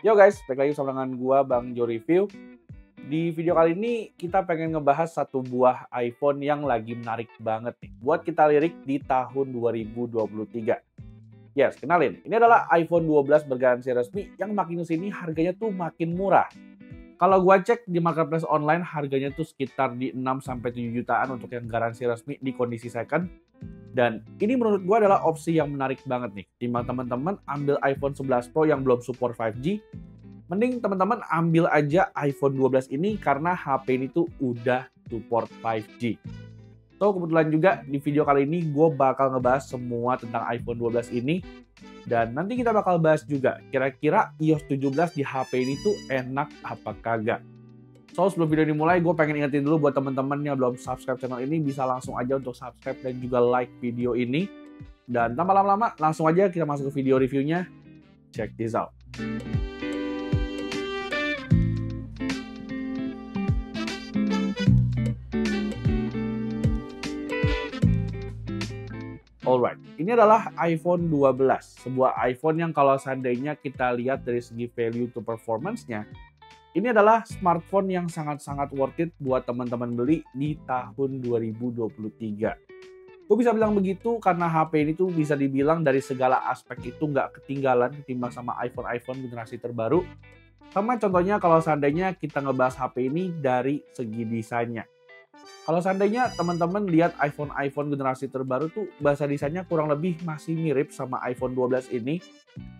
Yo guys, balik lagi sama dengan gua Bang Jo Review. Di video kali ini kita pengen ngebahas satu buah iPhone yang lagi menarik banget nih buat kita lirik di tahun 2023. Yes, kenalin. Ini adalah iPhone 12 bergaransi resmi yang makin kesini harganya tuh makin murah. Kalau gua cek di marketplace online harganya tuh sekitar di 6-7 jutaan untuk yang garansi resmi di kondisi second. Dan ini menurut gua adalah opsi yang menarik banget nih. Timbang teman-teman ambil iPhone 11 Pro yang belum support 5G, mending teman-teman ambil aja iPhone 12 ini karena HP ini tuh udah support 5G. So, kebetulan juga di video kali ini gue bakal ngebahas semua tentang iPhone 12 ini. Dan nanti kita bakal bahas juga kira-kira iOS 17 di HP ini tuh enak apa kagak. So, sebelum video ini mulai, gue pengen ingetin dulu buat teman-teman yang belum subscribe channel ini, bisa langsung aja untuk subscribe dan juga like video ini. Dan tanpa lama-lama, langsung aja kita masuk ke video reviewnya. Check this out. Alright, ini adalah iPhone 12, sebuah iPhone yang kalau seandainya kita lihat dari segi value to performance-nya, ini adalah smartphone yang sangat-sangat worth it buat teman-teman beli di tahun 2023. Gue bisa bilang begitu karena HP ini tuh bisa dibilang dari segala aspek itu nggak ketinggalan ketimbang sama iPhone generasi terbaru. Sama contohnya kalau seandainya kita ngebahas HP ini dari segi desainnya. Kalau seandainya teman-teman lihat iPhone generasi terbaru tuh bahasa desainnya kurang lebih masih mirip sama iPhone 12 ini.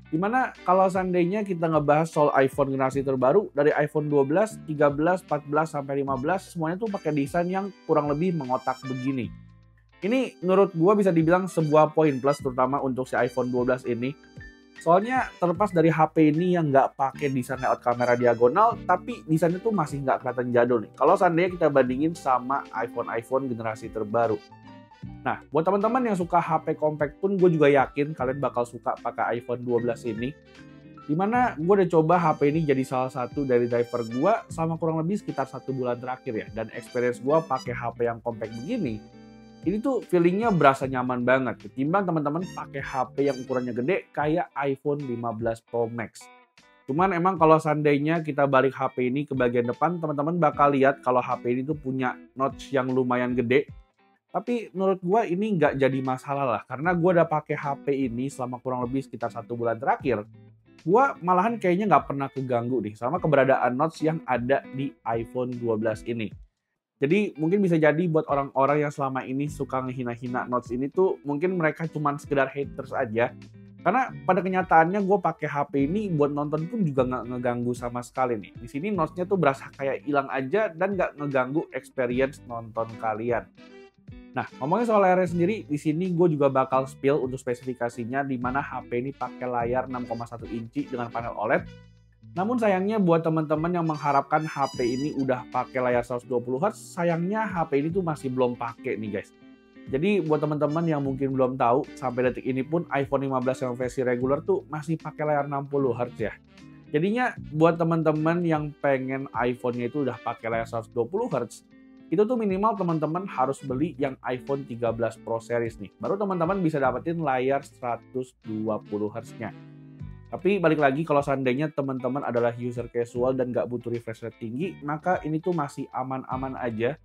Dimana kalau seandainya kita ngebahas soal iPhone generasi terbaru dari iPhone 12, 13, 14, sampai 15 semuanya tuh pakai desain yang kurang lebih mengotak begini. Ini menurut gua bisa dibilang sebuah poin plus terutama untuk si iPhone 12 ini. Soalnya terlepas dari HP ini yang nggak pakai desain layout kamera diagonal, tapi desainnya tuh masih nggak kelihatan jadul nih. Kalau seandainya kita bandingin sama iPhone generasi terbaru. Nah, buat teman-teman yang suka HP compact pun gue juga yakin kalian bakal suka pakai iPhone 12 ini. Dimana gue udah coba HP ini jadi salah satu dari driver gue selama kurang lebih sekitar 1 bulan terakhir ya. Dan experience gue pakai HP yang compact begini, ini tuh feelingnya berasa nyaman banget ketimbang teman-teman pakai HP yang ukurannya gede kayak iPhone 15 Pro Max. Cuman emang kalau seandainya kita balik HP ini ke bagian depan, teman-teman bakal lihat kalau HP ini tuh punya notch yang lumayan gede. Tapi menurut gue ini nggak jadi masalah lah, karena gue udah pakai HP ini selama kurang lebih sekitar 1 bulan terakhir. Gue malahan kayaknya nggak pernah keganggu nih sama keberadaan notch yang ada di iPhone 12 ini. Jadi mungkin bisa jadi buat orang-orang yang selama ini suka ngehina-hina notch ini tuh mungkin mereka cuman sekedar haters aja. Karena pada kenyataannya gue pakai HP ini buat nonton pun juga nggak ngeganggu sama sekali nih. Di sini notch-nya tuh berasa kayak hilang aja dan nggak ngeganggu experience nonton kalian. Nah, ngomongin soal layarnya sendiri, di sini gue juga bakal spill untuk spesifikasinya di mana HP ini pakai layar 6,1 inci dengan panel OLED. Namun sayangnya buat teman-teman yang mengharapkan HP ini udah pakai layar 120Hz, sayangnya HP ini tuh masih belum pakai nih guys. Jadi buat teman-teman yang mungkin belum tahu, sampai detik ini pun iPhone 15 yang versi regular tuh masih pakai layar 60Hz ya. Jadinya buat teman-teman yang pengen iPhone-nya itu udah pakai layar 120Hz, itu tuh minimal teman-teman harus beli yang iPhone 13 Pro series nih. Baru teman-teman bisa dapetin layar 120Hz-nya. Tapi balik lagi kalau seandainya teman-teman adalah user casual dan nggak butuh refresh rate tinggi, maka ini tuh masih aman-aman aja.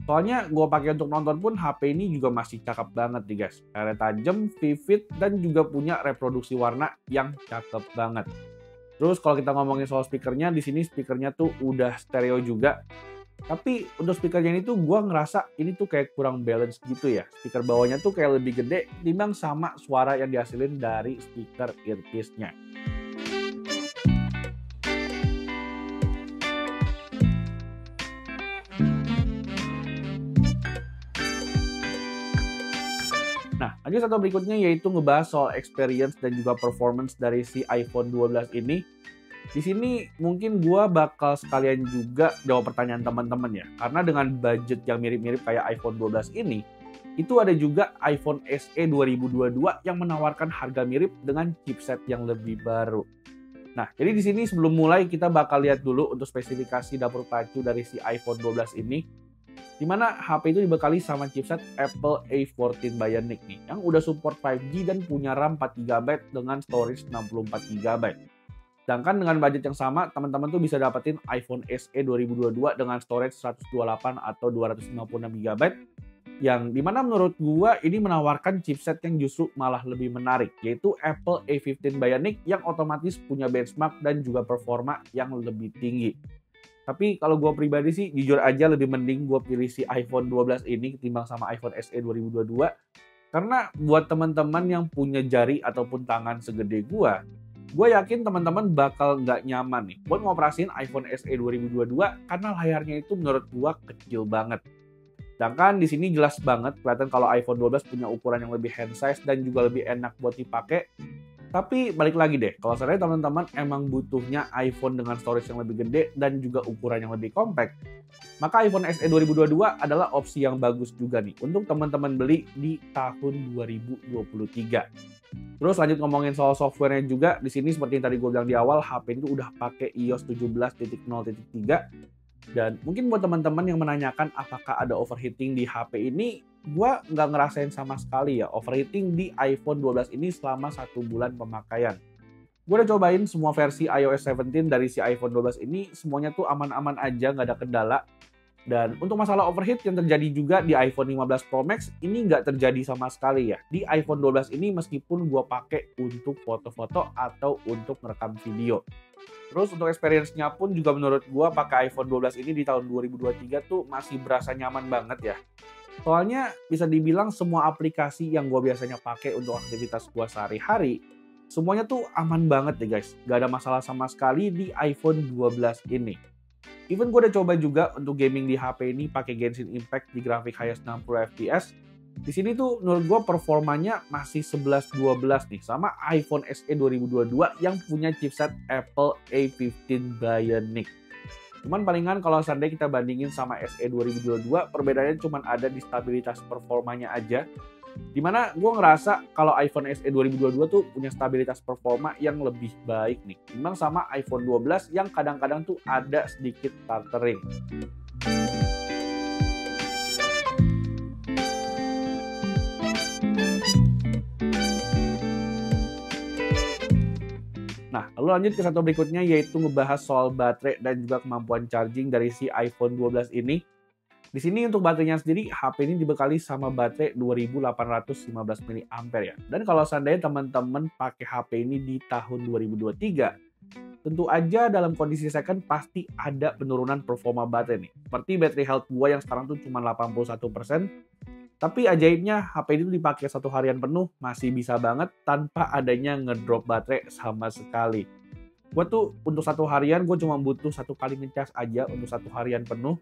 Soalnya gue pakai untuk nonton pun HP ini juga masih cakep banget nih guys. Layarnya tajam, vivid, dan juga punya reproduksi warna yang cakep banget. Terus kalau kita ngomongin soal speakernya, di sini speakernya tuh udah stereo juga. Tapi untuk speakernya ini tuh gue ngerasa ini tuh kayak kurang balance gitu ya. Speaker bawahnya tuh kayak lebih gede timbang sama suara yang dihasilin dari speaker earpiece-nya. Nah, lanjut satu berikutnya yaitu ngebahas soal experience dan juga performance dari si iPhone 12 ini. Di sini mungkin gue bakal sekalian juga jawab pertanyaan teman-teman ya. Karena dengan budget yang mirip-mirip kayak iPhone 12 ini, itu ada juga iPhone SE 2022 yang menawarkan harga mirip dengan chipset yang lebih baru. Nah, jadi di sini sebelum mulai kita bakal lihat dulu untuk spesifikasi dapur pacu dari si iPhone 12 ini. Di mana HP itu dibekali sama chipset Apple A14 Bionic nih, yang udah support 5G dan punya RAM 4GB dengan storage 64GB. Sedangkan dengan budget yang sama, teman-teman tuh bisa dapetin iPhone SE 2022 dengan storage 128 atau 256 GB, yang dimana menurut gua ini menawarkan chipset yang justru malah lebih menarik, yaitu Apple A15 Bionic yang otomatis punya benchmark dan juga performa yang lebih tinggi. Tapi kalau gua pribadi sih jujur aja lebih mending gua pilih si iPhone 12 ini ketimbang sama iPhone SE 2022. Karena buat teman-teman yang punya jari ataupun tangan segede gua yakin teman-teman bakal nggak nyaman nih buat ngoperasiin iPhone SE 2022 karena layarnya itu menurut gua kecil banget. Sedangkan di sini jelas banget kelihatan kalau iPhone 12 punya ukuran yang lebih hand size dan juga lebih enak buat dipakai. Tapi balik lagi deh, kalau seandainya teman-teman emang butuhnya iPhone dengan storage yang lebih gede dan juga ukuran yang lebih compact, maka iPhone SE 2022 adalah opsi yang bagus juga nih untuk teman-teman beli di tahun 2023. Terus lanjut ngomongin soal softwarenya juga, di sini seperti yang tadi gue bilang di awal, HP ini udah pakai iOS 17.0.3. Dan mungkin buat teman-teman yang menanyakan apakah ada overheating di HP ini, gue nggak ngerasain sama sekali ya overheating di iPhone 12 ini selama 1 bulan pemakaian. Gue udah cobain semua versi iOS 17 dari si iPhone 12 ini, semuanya tuh aman-aman aja, nggak ada kendala. Dan untuk masalah overheat yang terjadi juga di iPhone 15 Pro Max, ini nggak terjadi sama sekali ya. Di iPhone 12 ini meskipun gue pakai untuk foto-foto atau untuk merekam video. Terus untuk experience-nya pun juga menurut gue pakai iPhone 12 ini di tahun 2023 tuh masih berasa nyaman banget ya. Soalnya bisa dibilang semua aplikasi yang gue biasanya pakai untuk aktivitas gue sehari-hari, semuanya tuh aman banget deh guys. Gak ada masalah sama sekali di iPhone 12 ini. Even gue udah coba juga untuk gaming di HP ini pakai Genshin Impact di grafik highest 60 fps. Di sini tuh menurut gue performanya masih 11-12 nih sama iPhone SE 2022 yang punya chipset Apple A15 Bionic. Cuman palingan kalau seandainya kita bandingin sama SE 2022, perbedaannya cuma ada di stabilitas performanya aja. Dimana gue ngerasa kalau iPhone SE 2022 tuh punya stabilitas performa yang lebih baik nih. Memang sama iPhone 12 yang kadang-kadang tuh ada sedikit stuttering. Nah, lalu lanjut ke satu berikutnya yaitu ngebahas soal baterai dan juga kemampuan charging dari si iPhone 12 ini. Di sini untuk baterainya sendiri, HP ini dibekali sama baterai 2815 mAh ya. Dan kalau seandainya teman-teman pakai HP ini di tahun 2023, tentu aja dalam kondisi second pasti ada penurunan performa baterai nih. Seperti battery health gua yang sekarang tuh cuma 81%. Tapi ajaibnya HP ini dipakai 1 harian penuh masih bisa banget tanpa adanya ngedrop baterai sama sekali. Gue tuh untuk 1 harian gue cuma butuh 1 kali ngecas aja untuk 1 harian penuh.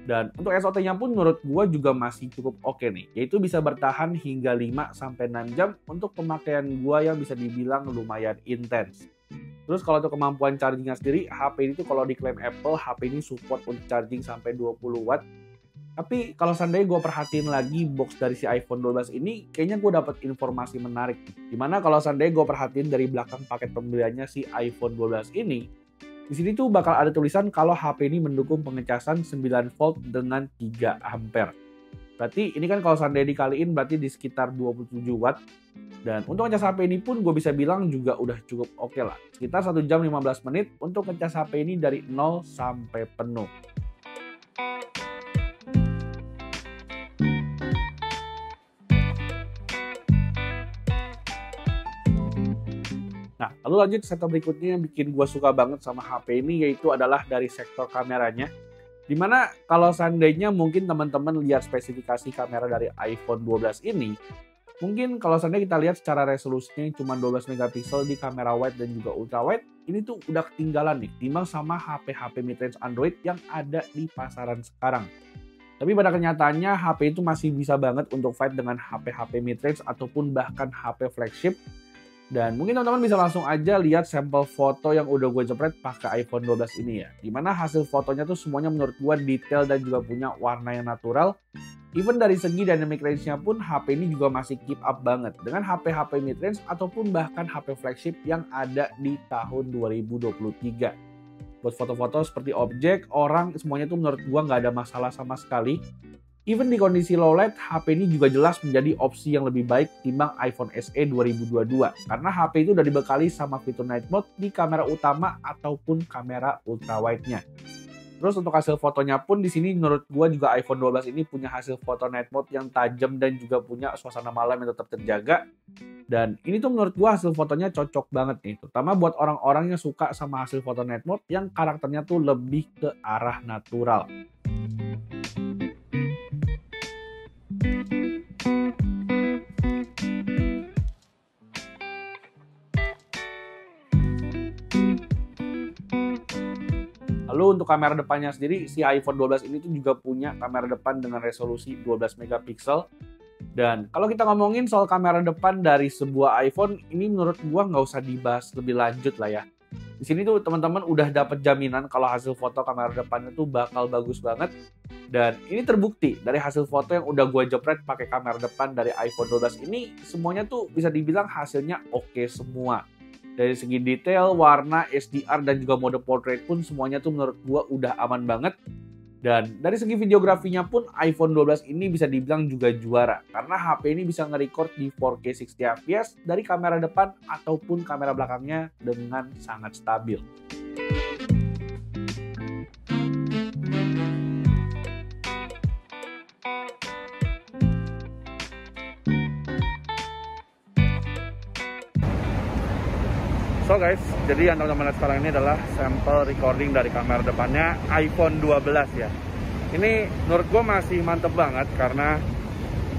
Dan untuk SOT-nya pun menurut gue juga masih cukup oke nih. Yaitu bisa bertahan hingga 5-6 jam untuk pemakaian gue yang bisa dibilang lumayan intens. Terus kalau untuk kemampuan chargingnya sendiri, HP ini tuh kalau diklaim Apple, HP ini support untuk charging sampai 20 watt. Tapi kalau seandainya gue perhatiin lagi box dari si iPhone 12 ini, kayaknya gue dapat informasi menarik. Dimana kalau seandainya gue perhatiin dari belakang paket pembeliannya si iPhone 12 ini, di sini tuh bakal ada tulisan kalau HP ini mendukung pengecasan 9 volt dengan 3 ampere. Berarti ini kan kalau seandainya dikaliin berarti di sekitar 27 watt. Dan untuk ngecas HP ini pun gue bisa bilang juga udah cukup oke lah. Sekitar 1 jam 15 menit untuk ngecas HP ini dari 0 sampai penuh. Nah, lalu lanjut ke sektor berikutnya yang bikin gue suka banget sama HP ini yaitu adalah dari sektor kameranya. Dimana kalau seandainya mungkin teman-teman lihat spesifikasi kamera dari iPhone 12 ini, mungkin kalau seandainya kita lihat secara resolusinya cuma 12 megapiksel di kamera wide dan juga ultra wide, ini tuh udah ketinggalan nih timbang sama HP-HP mid-range Android yang ada di pasaran sekarang. Tapi pada kenyataannya HP itu masih bisa banget untuk fight dengan HP-HP mid-range ataupun bahkan HP flagship. Dan mungkin teman-teman bisa langsung aja lihat sampel foto yang udah gue jepret pakai iPhone 12 ini ya. Dimana hasil fotonya tuh semuanya menurut gue detail dan juga punya warna yang natural. Even dari segi dynamic range-nya pun HP ini juga masih keep up banget dengan HP-HP mid-range ataupun bahkan HP flagship yang ada di tahun 2023. Buat foto-foto seperti objek, orang, semuanya tuh menurut gue nggak ada masalah sama sekali. Even di kondisi low light, HP ini juga jelas menjadi opsi yang lebih baik timbang iPhone SE 2022. Karena HP itu udah dibekali sama fitur night mode di kamera utama ataupun kamera ultrawide-nya. Terus untuk hasil fotonya pun di sini menurut gua juga iPhone 12 ini punya hasil foto night mode yang tajam dan juga punya suasana malam yang tetap terjaga. Dan ini tuh menurut gua hasil fotonya cocok banget nih, terutama buat orang-orang yang suka sama hasil foto night mode yang karakternya tuh lebih ke arah natural. Lalu untuk kamera depannya sendiri, si iPhone 12 ini tuh juga punya kamera depan dengan resolusi 12 megapiksel. Dan kalau kita ngomongin soal kamera depan dari sebuah iPhone, ini menurut gua nggak usah dibahas lebih lanjut lah ya. Di sini tuh teman-teman udah dapat jaminan kalau hasil foto kamera depannya tuh bakal bagus banget. Dan ini terbukti dari hasil foto yang udah gua jepret pakai kamera depan dari iPhone 12 ini, semuanya tuh bisa dibilang hasilnya oke semua. Dari segi detail, warna, HDR, dan juga mode portrait pun semuanya tuh menurut gua udah aman banget. Dan dari segi videografinya pun iPhone 12 ini bisa dibilang juga juara. Karena HP ini bisa nge-record di 4K 60fps dari kamera depan ataupun kamera belakangnya dengan sangat stabil. So guys, jadi yang teman-teman lihat sekarang ini adalah sampel recording dari kamera depannya iPhone 12 ya. Ini menurut gue masih mantep banget karena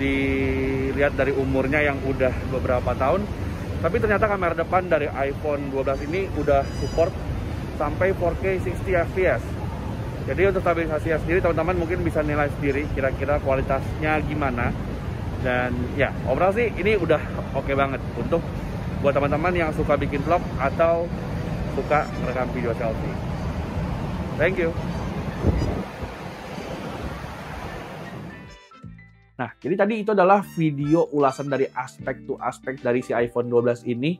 dilihat dari umurnya yang udah beberapa tahun. Tapi ternyata kamera depan dari iPhone 12 ini udah support sampai 4K 60fps. Jadi untuk stabilisasinya sendiri teman-teman mungkin bisa nilai sendiri kira-kira kualitasnya gimana. Dan ya overall sih ini udah oke banget untuk buat teman-teman yang suka bikin vlog atau suka merekam video selfie. Thank you. Nah, jadi tadi itu adalah video ulasan dari aspek to aspek dari si iPhone 12 ini.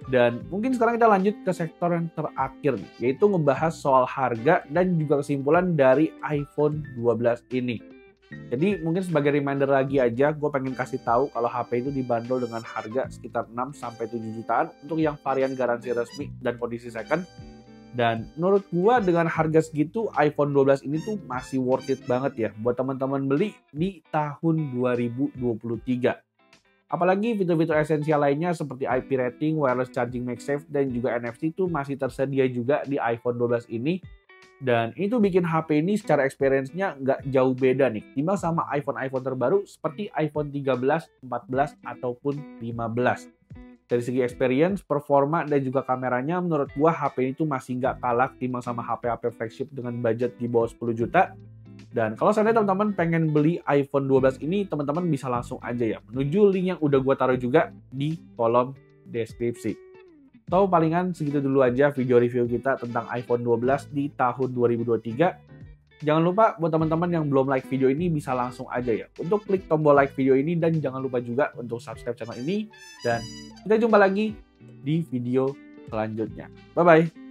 Dan mungkin sekarang kita lanjut ke sektor yang terakhir nih, yaitu ngebahas soal harga dan juga kesimpulan dari iPhone 12 ini. Jadi mungkin sebagai reminder lagi aja, gue pengen kasih tahu kalau HP itu dibanderol dengan harga sekitar 6-7 jutaan untuk yang varian garansi resmi dan kondisi second. Dan menurut gue dengan harga segitu iPhone 12 ini tuh masih worth it banget ya buat teman-teman beli di tahun 2023. Apalagi fitur-fitur esensial lainnya seperti IP rating, wireless charging MagSafe, dan juga NFC itu masih tersedia juga di iPhone 12 ini. Dan ini tuh bikin HP ini secara experience-nya nggak jauh beda nih, timbang sama iPhone terbaru seperti iPhone 13, 14, ataupun 15. Dari segi experience, performa, dan juga kameranya, menurut gua HP ini tuh masih nggak kalah timbang sama HP-HP flagship dengan budget di bawah 10 juta. Dan kalau seandainya teman-teman pengen beli iPhone 12 ini, teman-teman bisa langsung aja ya menuju link yang udah gua taruh juga di kolom deskripsi. So, palingan segitu dulu aja video review kita tentang iPhone 12 di tahun 2023. Jangan lupa buat teman-teman yang belum like video ini bisa langsung aja ya untuk klik tombol like video ini, dan jangan lupa juga untuk subscribe channel ini. Dan kita jumpa lagi di video selanjutnya. Bye-bye!